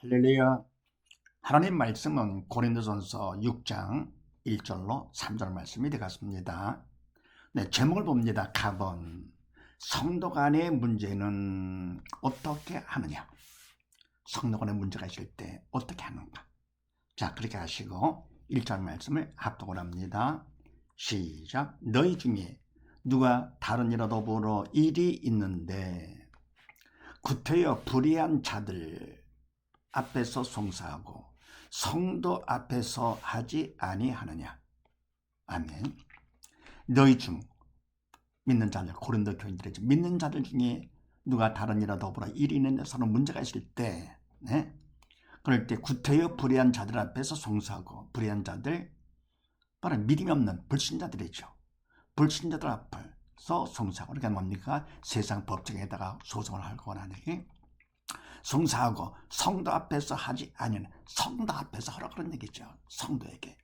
할렐루야. 하나님 말씀은 고린도전서 6장 1절로 3절 말씀이 되겠습니다. 네, 제목을 봅니다. 갑은 성도 간의 문제는 어떻게 하느냐? 성도 간의 문제가 있을 때 어떻게 하는가? 자, 그렇게 하시고 1절 말씀을 합독을 합니다. 시작. 너희 중에 누가 다른 이라도 보러 일이 있는데 구태여 불의한 자들 앞에서 송사하고 성도 앞에서 하지 아니하느냐. 아멘. 너희 중 믿는 자들, 고린도 교인들이죠. 믿는 자들 중에 누가 다른 이라 더불어 일이 있는데 서로 문제가 있을 때, 네? 그럴 때 구태여 불의한 자들 앞에서 송사하고, 불의한 자들 바로 믿음이 없는 불신자들이죠. 불신자들 앞에서 송사하고, 그러니까 뭡니까? 세상 법정에다가 소송을 하거나 하니 송사하고 성도 앞에서 하지 아니는, 성도 앞에서 하라 그런 얘기죠. 성도에게.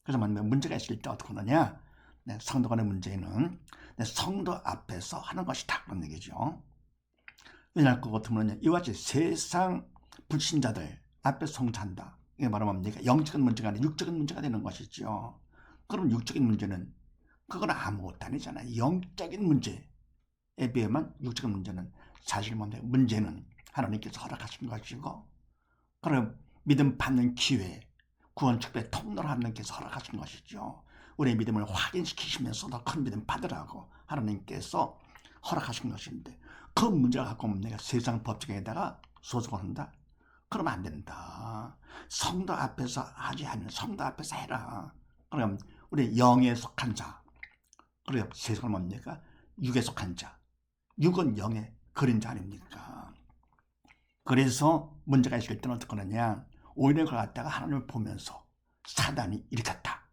그래서 문제가 있을 때 어떻게 하느냐? 네, 성도 간의 문제는 성도 앞에서 하는 것이다 그런 얘기죠. 왜냐할 것 같으면 이와 같이 세상 불신자들 앞에 송사한다. 이게 바로 뭡니까? 영적인 문제가 아니라 육적인 문제가 되는 것이죠. 그럼 육적인 문제는 그건 아무것도 아니잖아요. 영적인 문제에 비하면 육적인 문제는 사실 문제는 하나님께서 허락하신 것이고, 그럼 믿음 받는 기회, 구원 축복의 통로를 하나님께서 허락하신 것이죠. 우리의 믿음을 확인시키시면서 더 큰 믿음 받으라고 하나님께서 허락하신 것인데, 그 문제를 갖고 내가 세상 법정에다가 소송을 한다? 그러면 안 된다. 성도 앞에서 하지 않으면 성도 앞에서 해라. 그럼 우리 영에 속한 자, 그리고 세상은 뭡니까? 육에 속한 자, 육은 영의 그림자 아닙니까? 그래서 문제가 있을 때는 어떻게 하느냐? 오히려 그걸 갖다가 하나님을 보면서 사단이 일으켰다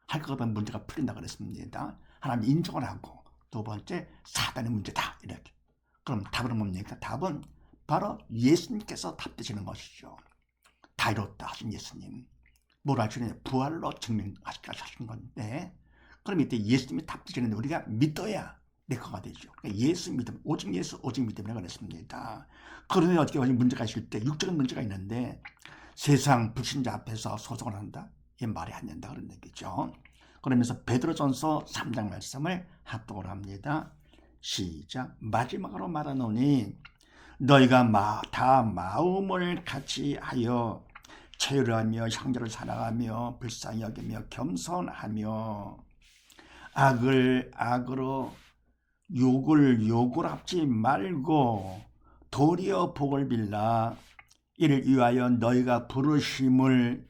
할 것보다 문제가 풀린다 그랬습니다. 하나님 인정을 하고, 두 번째 사단의 문제다 이렇게. 그럼 답은 뭡니까? 답은 바로 예수님께서 답 되시는 것이죠. 다 이뤘다 하신 예수님. 뭘 하시느냐? 부활로 증명하신 건데, 그럼 이때 예수님이 답 되시는데 우리가 믿어야 내 거가 되죠. 그러니까 예수 믿음, 오직 예수, 오직 믿음이라고 그랬습니다. 그러니 어떻게 보면 문제가 있을 때, 육적인 문제가 있는데 세상 불신자 앞에서 소송을 한다? 이 말이 안 된다 그런 얘기죠. 그러면서 베드로전서 3장 말씀을 합독을 합니다. 시작. 마지막으로 말하노니 너희가 다 마음을 같이 하여 체휼하며 형제를 사랑하며 불쌍히 여기며 겸손하며 악을 악으로 욕을 욕으로 합지 말고 도리어 복을 빌라. 이를 위하여 너희가 부르심을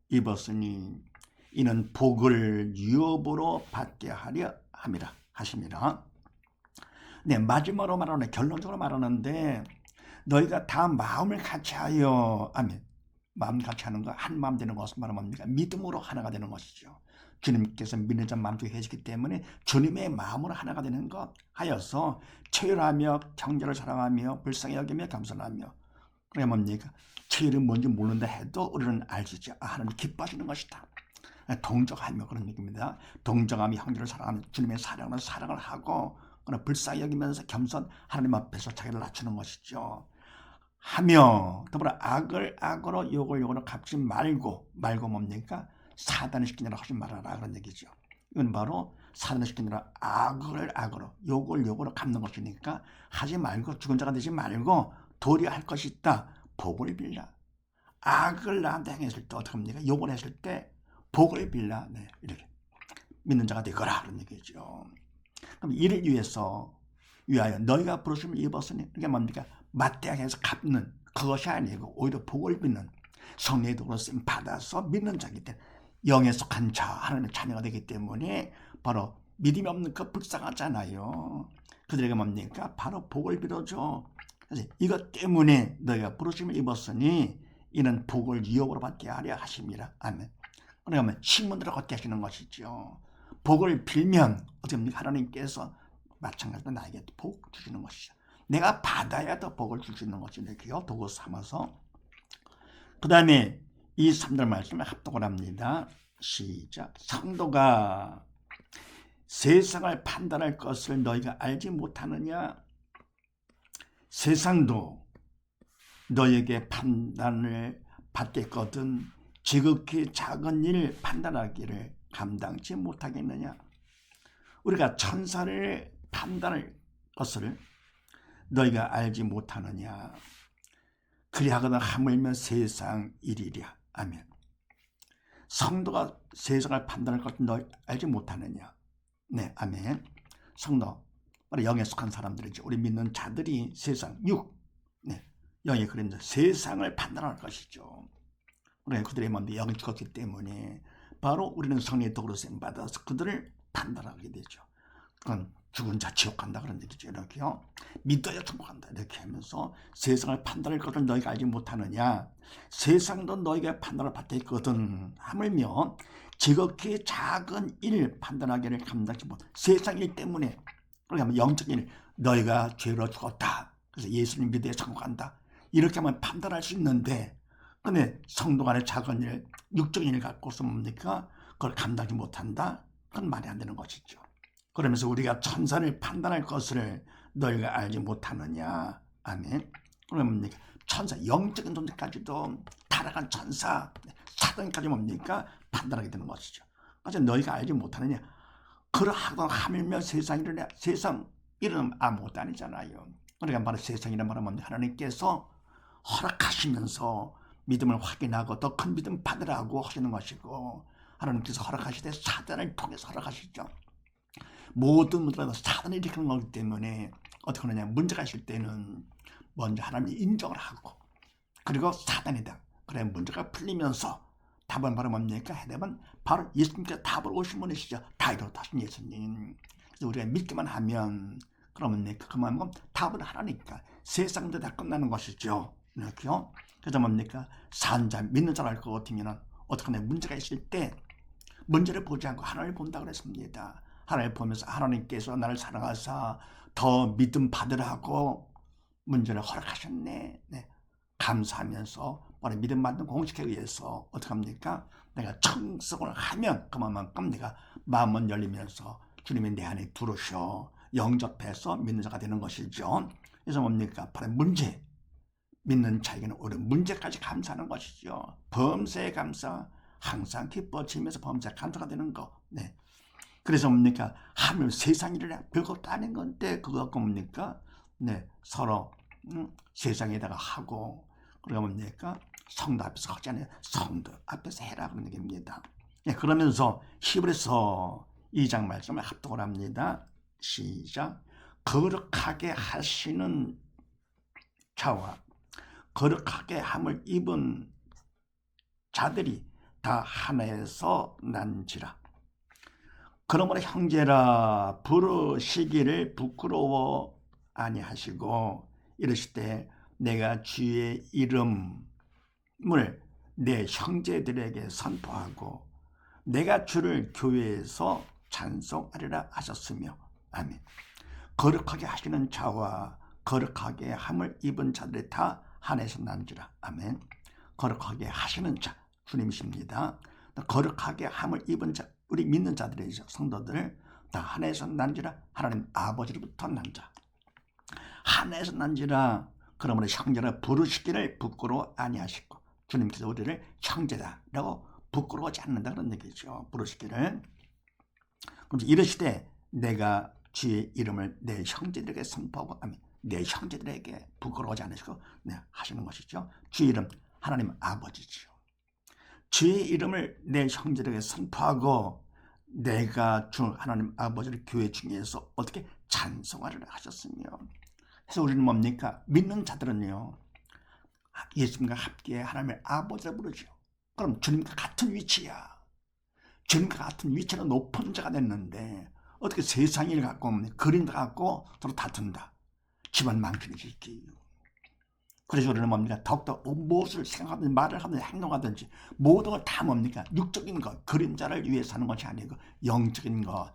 입었으니 이는 복을 유업으로 받게 하려 하심이라. 네, 마지막으로 말하는, 결론적으로 말하는데 너희가 다 마음을 같이 하여, 아멘. 마음 같이 하는 거, 한 마음 되는 것은 바로 뭡니까? 믿음으로 하나가 되는 것이죠. 주님께서 믿는 자 마음속에 계시기 때문에 주님의 마음으로 하나가 되는 것 하여서 체휼하며 형제를 사랑하며 불쌍히 여기며 겸손하며. 그게 뭡니까? 체휼이 뭔지 모른다 해도 우리는 알지죠. 하나님 기뻐하시는 것이다. 동정하며 그런 얘기입니다. 동정하며 형제를 사랑하는 주님의 사랑을 하고, 불쌍히 여기면서 겸손, 하나님 앞에서 자기를 낮추는 것이죠. 하며 더불어 악을 악으로 욕을 욕으로 갚지 말고 뭡니까? 사단을 시키느라 하지 말아라 그런 얘기죠. 이건 바로 사단을 시키느라 악을 악으로 욕을 욕으로 갚는 것이니까 하지 말고, 죽은 자가 되지 말고 도리어 할 것이 있다. 복을 빌라. 악을 나한테 행했을 때 어떻게 합니까? 욕을 했을 때 복을 빌라. 네, 이렇게 믿는 자가 되거라 그런 얘기죠. 그럼 이를 위하여 너희가 부르심을 입었으니, 이게 뭡니까? 맞대항해서 갚는 그것이 아니고 오히려 복을 빌는, 성령의 도로 쓰임 받아서 믿는 자이기 때문에, 영에 속한 자, 하나님의 자녀가 되기 때문에 바로 믿음이 없는 그 불쌍하잖아요. 그들에게 뭡니까? 바로 복을 빌어줘. 그래서 이것 때문에 너희가 부르심을 입었으니 이는 복을 유업으로 받게 하려 하심이라. 아멘. 그러면 신문대로 걷게 하시는 것이죠. 복을 빌면 어떻게 합니까? 하나님께서 마찬가지로 나에게 복 주시는 것이죠. 내가 받아야 더 복을 줄 수 있는 것이 이렇게요. 도구 삼아서. 그 다음에 이 3절 말씀을 합독을 합니다. 시작. 성도가 세상을 판단할 것을 너희가 알지 못하느냐? 세상도 너에게 판단을 받겠거든 지극히 작은 일 판단하기를 감당치 못하겠느냐. 우리가 천사를 판단할 것을 너희가 알지 못하느냐. 그리하거든 하물며 세상 일이랴. 아멘. 성도가 세상을 판단할 것을 너희 알지 못하느냐. 네, 아멘. 성도, 영에 속한 사람들이죠. 우리 믿는 자들이 세상, 네, 영의 그림자, 세상을 판단할 것이죠. 우리 그들의 마음이 영이 죽었기 때문에 바로 우리는 성령의 도구로 쓰임 받아서 그들을 판단하게 되죠. 그건 죽은 자 지옥 간다 그런 얘기죠. 이렇게요. 믿어야 천국간다 이렇게 하면서 세상을 판단할 것을 너희가 알지 못하느냐. 세상도 너희가 판단을 받게 있거든. 하물며 지극히 작은 일 판단하기를 감당치 못. 세상 일 때문에 그러면 영적인 일 너희가 죄로 죽었다. 그래서 예수님 믿어야 천국 간다. 이렇게 하면 판단할 수 있는데 근데 성도 간의 작은 일, 육적인 일 갖고서 뭡니까? 그걸 감당하지 못한다? 그건 말이 안 되는 것이죠. 그러면서 우리가 천사를 판단할 것을 너희가 알지 못하느냐. 아멘. 그러면 뭡니까? 천사, 영적인 존재까지도 타락한 천사, 사단까지 뭡니까? 판단하게 되는 것이죠. 그래서 너희가 알지 못하느냐. 그러하던 하물며 세상 일은 아무것도 아니잖아요. 그러니까 바로 세상이란 말은 뭡니까? 하나님께서 허락하시면서 믿음을 확인하고 더 큰 믿음 받으라고 하시는 것이고 하나님께서 허락하시되 사단을 통해서 허락하시죠. 모든 문제가 사단이 일으키는 거기 때문에 어떻게 하느냐. 문제가 있을 때는 먼저 하나님이 인정을 하고 그리고 사단이다. 그래 문제가 풀리면서 답은 바로 뭡니까? 해답은 바로 예수님께서 답을 오신 분이시죠. 다 이루어다신 예수님. 그래서 우리가 믿기만 하면 그러면 그만 답은 하나니까 세상도 다 끝나는 것이죠. 이렇게요. 그래서 뭡니까? 산자 믿는 자를 알 것 같으면 어떻게 하냐. 문제가 있을 때 문제를 보지 않고 하나님을 본다고 그랬습니다. 하나님을 보면서 하나님께서 나를 사랑하사 더 믿음 받으라고 문제를 허락하셨네. 네. 감사하면서 바로 믿음 받는 공식에 의해서 어떻게 합니까? 내가 청성을 하면 그만큼 내가 마음은 열리면서 주님이 내 안에 들어오셔 영접해서 믿는 자가 되는 것이죠. 그래서 뭡니까? 바로 문제. 믿는 자에게는 오히려 문제까지 감사하는 것이죠. 범사에 감사, 항상 기뻐지면서 범사에 감사가 되는 거. 네. 그래서 뭡니까? 하물 세상 일을 별것도 아닌 건데 그거 갖고 뭡니까? 네, 서로 세상에다가 하고 그러고 뭡니까? 성도 앞에서 하지 않아요. 성도 앞에서 해라 그런 얘기입니다. 네, 그러면서 히브리서 2장 말씀을 합독을 합니다. 시작. 거룩하게 하시는 자와 거룩하게 함을 입은 자들이 다 하나에서 난지라. 그러므로 형제라 부르시기를 부끄러워 아니하시고 이르시되 내가 주의 이름을 내 형제들에게 선포하고 내가 주를 교회에서 찬송하리라 하셨으며 아멘. 거룩하게 하시는 자와 거룩하게 함을 입은 자들이 다 하나에서 난지라. 아멘. 거룩하게 하시는 자 주님이십니다. 거룩하게 함을 입은 자 우리 믿는 자들이죠. 성도들 다 하나에서 난지라. 하나님 아버지로부터 난 자. 하나에서 난지라. 그러므로 형제라 부르시기를 부끄러워 아니하시고 주님께서 우리를 형제다라고 부끄러워하지 않는다 그런 얘기죠. 부르시기를. 그럼 이르시되 내가 주의 이름을 내 형제들에게 선포하고 아멘. 내 형제들에게 부끄러워하지 않으시고 네, 하시는 것이죠. 주의 이름 하나님 아버지죠. 주의 이름을 내 형제들에게 선포하고 내가 주 하나님 아버지를 교회 중에서 어떻게 찬송하리라 하셨으며 그래서 우리는 뭡니까? 믿는 자들은요 예수님과 함께 하나님의 아버지라 부르죠. 그럼 주님과 같은 위치야. 주님과 같은 위치는 높은 자가 됐는데 어떻게 세상 일 갖고 그림자 갖고 서로 다툰다. 집안 망치기. 그래서 우리는 뭡니까? 더욱더 무엇을 생각하든지 말을 하든지 행동하든지 모든 걸 다 뭡니까? 육적인 것, 그림자를 위해서 하는 것이 아니고 영적인 것,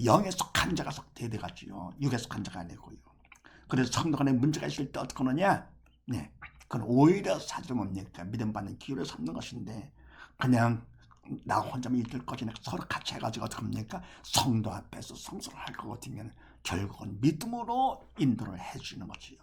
영에 속한 자가 돼가지요. 육에 속한 자가 아니고요. 그래서 성도 간에 문제가 있을 때 어떻게 하느냐? 네, 그건 오히려 사실 뭡니까? 믿음받는 기회를 삼는 것인데 그냥 나 혼자만 있을 것이나 서로 같이 해가지고 어떻게 합니까? 성도 앞에서 성소를 할 것 같으면 결국은 믿음으로 인도를 해주는 것이요.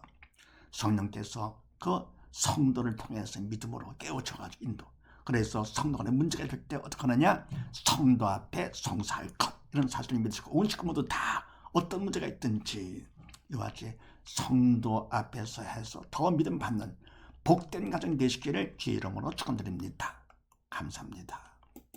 성령께서 그 성도를 통해서 믿음으로 깨우쳐가지고 인도. 그래서 성도 간에 문제가 있을 때 어떻게 하느냐? 성도 앞에 송사할 것. 이런 사실을 믿으시고 온 식구 모두 다 어떤 문제가 있든지 이와 같이 성도 앞에서 해서 더 믿음 받는 복된 가정 되시기를 주의 이름으로 축원드립니다. 감사합니다.